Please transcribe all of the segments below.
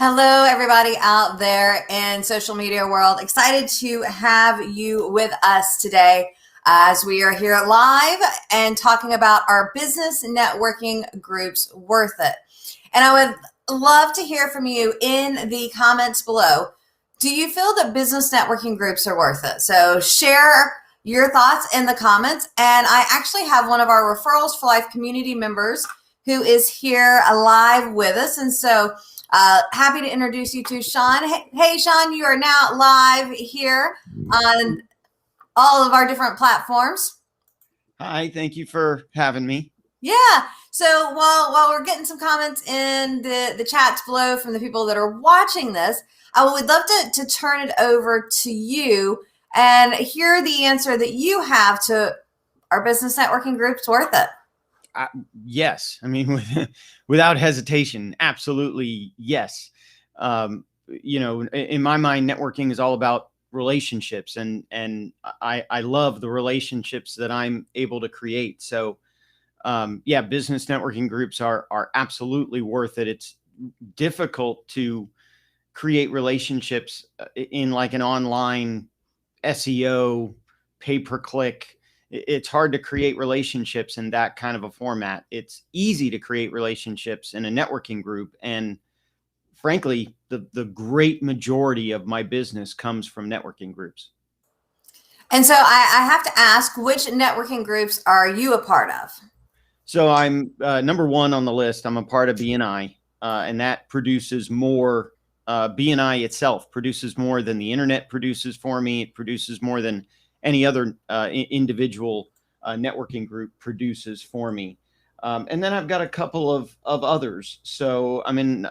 Hello, everybody out there in social media world. Excited to have you with us today as we are here live and talking about our business networking groups Worth It. And I would love to hear from you in the comments below. Do you feel that business networking groups are worth it? So share your thoughts in the comments. And I actually have one of our Referrals for Life community members who is here live with us. And so happy to introduce you to Sean. Hey, Sean, you are now live here on all of our different platforms. Hi, thank you for having me. Yeah. So while we're getting some comments in the chats below from the people that are watching this, I would love to turn it over to you and hear the answer that you have to our business networking groups worth it. Yes. I mean, without hesitation, absolutely. Yes. In my mind, networking is all about relationships and I love the relationships that I'm able to create. So, business networking groups are absolutely worth it. It's difficult to create relationships in like an online SEO, pay-per-click. It's hard to create relationships in that kind of a format. It's easy to create relationships in a networking group. And frankly, the great majority of my business comes from networking groups. And so I have to ask, which networking groups are you a part of? So I'm number one on the list. I'm a part of BNI, and that produces more. BNI itself produces more than the internet produces for me. It produces more than any other individual networking group produces for me. And then I've got a couple of others. So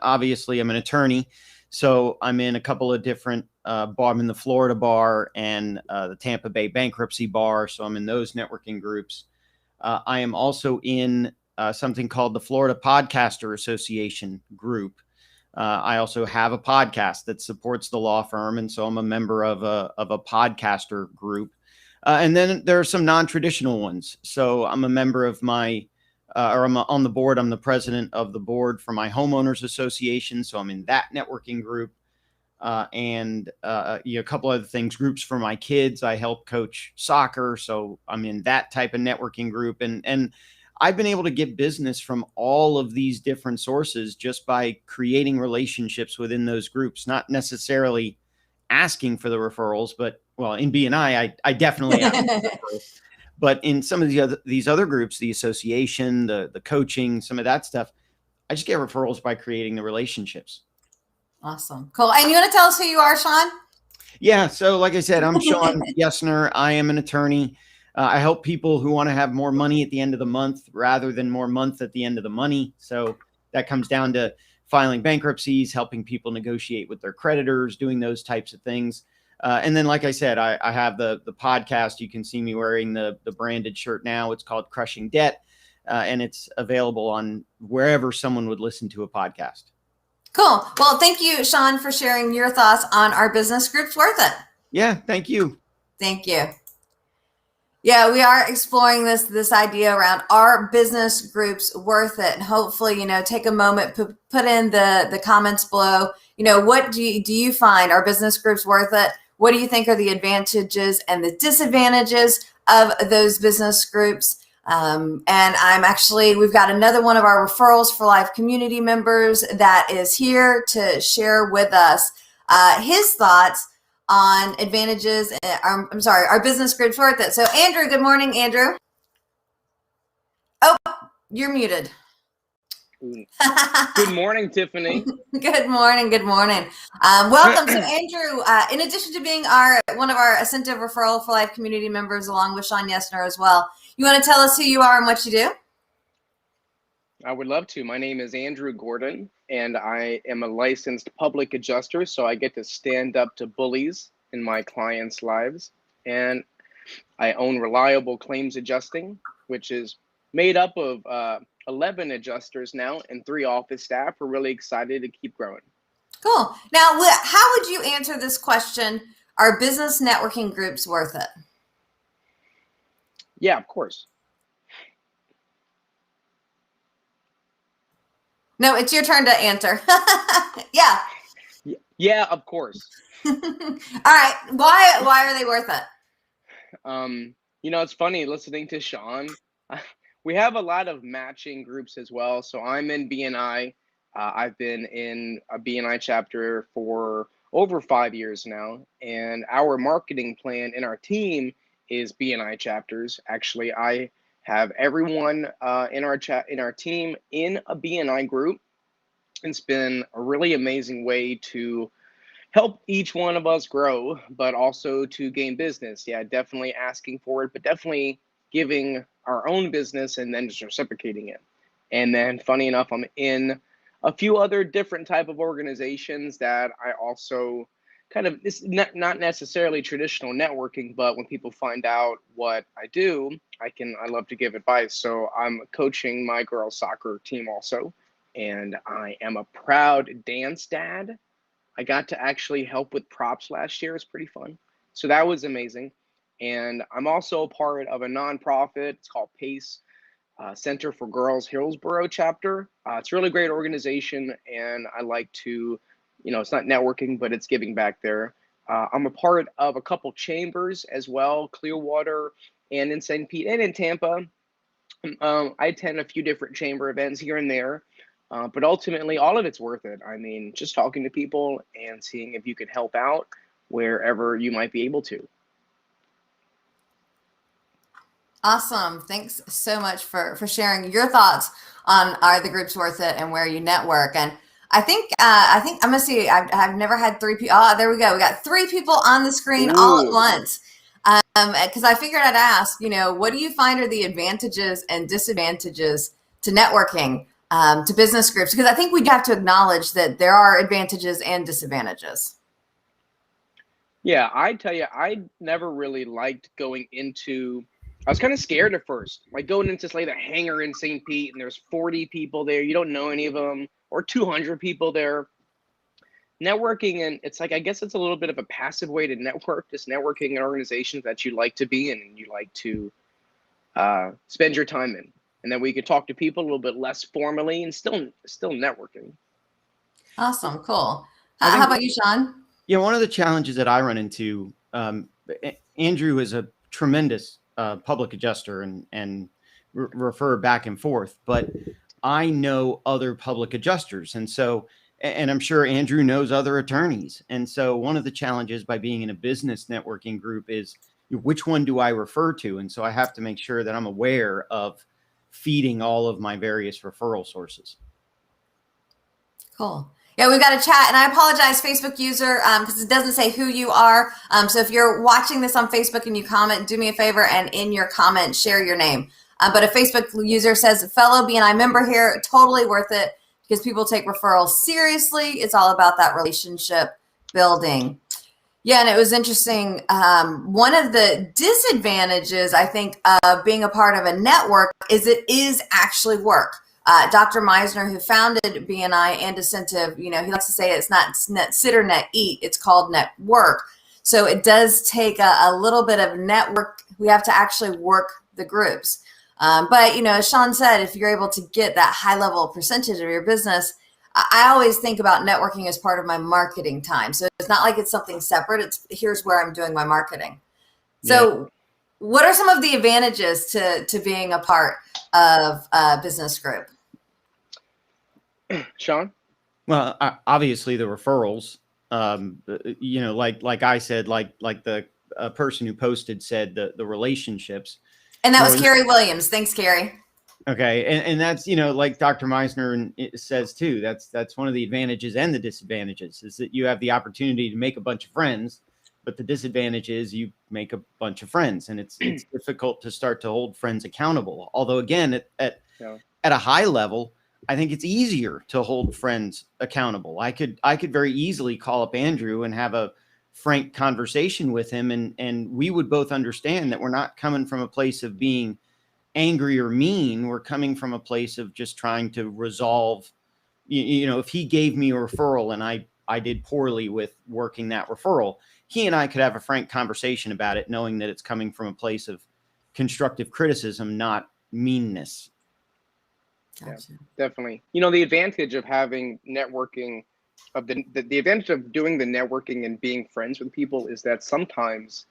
obviously I'm an attorney. So I'm in a couple of different bar. I'm in the Florida bar and the Tampa Bay bankruptcy bar. So I'm in those networking groups. I am also in something called the Florida Podcaster Association group. I also have a podcast that supports the law firm. And so I'm a member of a podcaster group. And then there are some non-traditional ones. So I'm a member of I'm on the board. I'm the president of the board for my homeowners association. So I'm in that networking group. And a couple other things, groups for my kids. I help coach soccer. So I'm in that type of networking group. And I've been able to get business from all of these different sources just by creating relationships within those groups, not necessarily asking for the referrals, but in BNI, I definitely ask for referrals. But in some of these other groups, the association, the coaching, some of that stuff, I just get referrals by creating the relationships. Awesome. Cool. And you want to tell us who you are, Sean? Yeah. So like I said, I'm Sean Yesner. I am an attorney. I help people who want to have more money at the end of the month rather than more month at the end of the money. So that comes down to filing bankruptcies, helping people negotiate with their creditors, doing those types of things. And then, like I said, I have the podcast. You can see me wearing the branded shirt now. It's called Crushing Debt, and it's available on wherever someone would listen to a podcast. Cool. Well, thank you, Sean, for sharing your thoughts on our business groups worth it. Yeah, thank you. Thank you. Yeah, we are exploring this idea around our business groups worth it. And hopefully, take a moment, put in the comments below. What do you find our business groups worth it? What do you think are the advantages and the disadvantages of those business groups? And we've got another one of our Referrals for Life community members that is here to share with us his thoughts on advantages. Our business groups worth it. So Andrew, good morning, Andrew. Oh, you're muted. Good morning, Tiffany. Good morning. Good morning. Welcome. So Andrew, in addition to being one of our Ascentive Referral for Life community members, along with Sean Yesner as well, you want to tell us who you are and what you do? I would love to. My name is Andrew Gordon, and I am a licensed public adjuster, so I get to stand up to bullies in my clients' lives. And I own Reliable Claims Adjusting, which is made up of 11 adjusters now and 3 office staff. We're really excited to keep growing. Cool. Now, how would you answer this question? Are business networking groups worth it? Yeah, of course. No, it's your turn to answer. Yeah. Yeah, of course. All right. Why are they worth it? It's funny listening to Sean. We have a lot of matching groups as well. So I'm in BNI. I've been in a BNI chapter for over 5 years now, and our marketing plan in our team is BNI chapters. Actually, I have everyone in our team in a BNI group. It's been a really amazing way to help each one of us grow, but also to gain business. Yeah, definitely asking for it, but definitely giving our own business and then just reciprocating it. And then funny enough, I'm in a few other different type of organizations that I also kind of, it's not necessarily traditional networking, but when people find out what I do, I love to give advice. So I'm coaching my girls soccer team also, and I am a proud dance dad. I got to actually help with props last year. It's pretty fun. So that was amazing. And I'm also a part of a nonprofit. It's called PACE, Center for Girls Hillsborough chapter. It's a really great organization. And I like to, it's not networking, but it's giving back there. I'm a part of a couple chambers as well, Clearwater and in St. Pete and in Tampa. I attend a few different chamber events here and there. But ultimately, all of it's worth it. I mean, just talking to people and seeing if you can help out wherever you might be able to. Awesome. Thanks so much for sharing your thoughts on are the groups worth it and where you network. And I think I'm gonna see. I've never had three people. Oh, there we go. We got three people on the screen all at Ooh. once. Because I figured I'd ask, what do you find are the advantages and disadvantages to networking, to business groups? Because I think we have to acknowledge that there are advantages and disadvantages. Yeah, I tell you, I never really liked going into. I was kind of scared at first, like going into say the hangar in St. Pete, and there's 40 people there. You don't know any of them, or 200 people there. Networking, and it's like I guess it's a little bit of a passive way to network. Just networking in organizations that you like to be in and you like to spend your time in, and then we could talk to people a little bit less formally and still networking. Awesome. Cool. I How think, about you, Sean? one of the challenges that I run into, Andrew is a tremendous public adjuster and refer back and forth, but I know other public adjusters. And so, and I'm sure Andrew knows other attorneys. And so one of the challenges by being in a business networking group is which one do I refer to? And so I have to make sure that I'm aware of feeding all of my various referral sources. Cool. Yeah, we've got a chat, and I apologize, Facebook user, because it doesn't say who you are. So if you're watching this on Facebook and you comment, do me a favor and in your comment, share your name. But a Facebook user says, fellow BNI member here, totally worth it because people take referrals seriously. It's all about that relationship building. Yeah, and it was interesting. One of the disadvantages, I think, of being a part of a network is it is actually work. Dr. Meisner, who founded BNI and Incentive, he likes to say it's not net sit or net eat, it's called network. So it does take a little bit of network. We have to actually work the groups. But, as Sean said, if you're able to get that high level percentage of your business, I always think about networking as part of my marketing time. So it's not like it's something separate. It's here's where I'm doing my marketing. So what are some of the advantages to being a part of a business group? Sean? Well, obviously the referrals, like I said, like the person who posted said, the relationships. And that was Carrie Williams. Thanks, Carrie. Okay. And that's, like Dr. Meisner says too, that's one of the advantages and the disadvantages is that you have the opportunity to make a bunch of friends, but the disadvantage is you make a bunch of friends and it's difficult to start to hold friends accountable. Although again, at a high level, I think it's easier to hold friends accountable. I could very easily call up Andrew and have a frank conversation with him. And we would both understand that we're not coming from a place of being angry or mean. We're coming from a place of just trying to resolve, if he gave me a referral and I did poorly with working that referral, he and I could have a frank conversation about it, knowing that it's coming from a place of constructive criticism, not meanness. Gotcha. Yeah, definitely. The advantage of having networking the advantage of doing the networking and being friends with people is that sometimes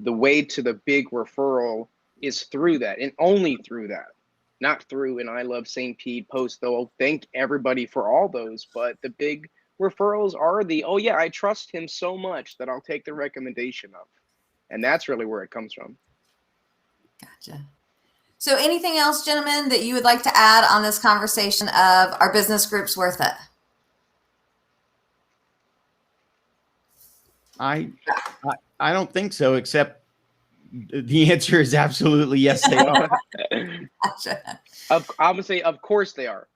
the way to the big referral is through that, and only through that, not through an I Love St. Pete post, though I'll thank everybody for all those, but the big referrals are the, oh yeah, I trust him so much that I'll take the recommendation of. And that's really where it comes from. Gotcha. So anything else, gentlemen, that you would like to add on this conversation of our business groups worth it? I don't think so, except the answer is absolutely yes, they are. Gotcha. I'm gonna say, of course they are.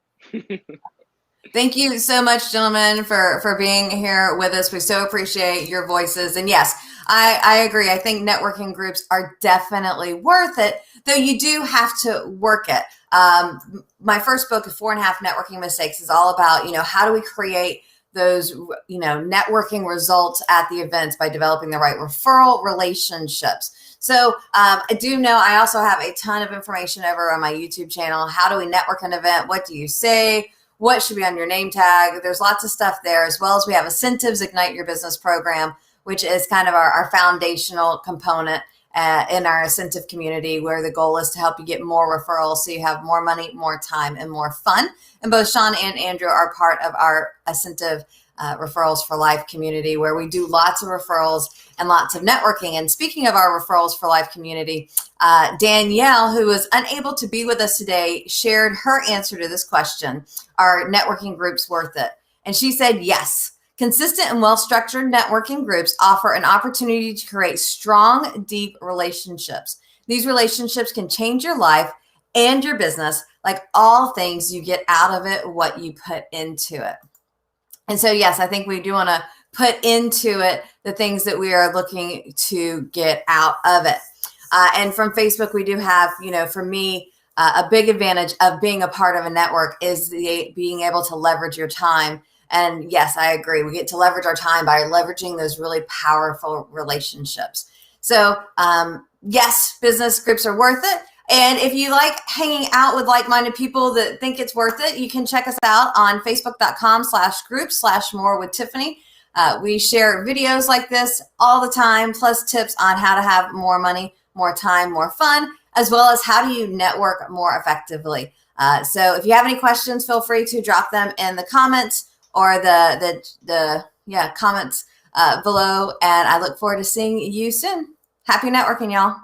Thank you so much, gentlemen, for being here with us. We so appreciate your voices. And yes, I agree. I think networking groups are definitely worth it, though you do have to work it. My first book, 4.5 Networking Mistakes, is all about, how do we create those, networking results at the events by developing the right referral relationships. So I do know I also have a ton of information over on my YouTube channel. How do we network an event? What do you say? What should be on your name tag? There's lots of stuff there, as well as we have Incentives Ignite Your Business program, which is kind of our foundational component in our incentive community, where the goal is to help you get more referrals so you have more money, more time, and more fun. And both Sean and Andrew are part of our incentive Referrals for Life community, where we do lots of referrals and lots of networking. And speaking of our Referrals for Life community, Danielle, who was unable to be with us today, shared her answer to this question: are networking groups worth it? And she said, yes. Consistent and well-structured networking groups offer an opportunity to create strong, deep relationships. These relationships can change your life and your business. Like all things, you get out of it what you put into it. And so, yes, I think we do want to put into it the things that we are looking to get out of it. And from Facebook, we do have, for me, a big advantage of being a part of a network is being able to leverage your time. And yes, I agree. We get to leverage our time by leveraging those really powerful relationships. So yes, business groups are worth it. And if you like hanging out with like-minded people that think it's worth it, you can check us out on facebook.com/group/more with Tiffanie. We share videos like this all the time, plus tips on how to have more money, more time, more fun, as well as how do you network more effectively. So if you have any questions, feel free to drop them in the comments or the comments below. And I look forward to seeing you soon. Happy networking, y'all.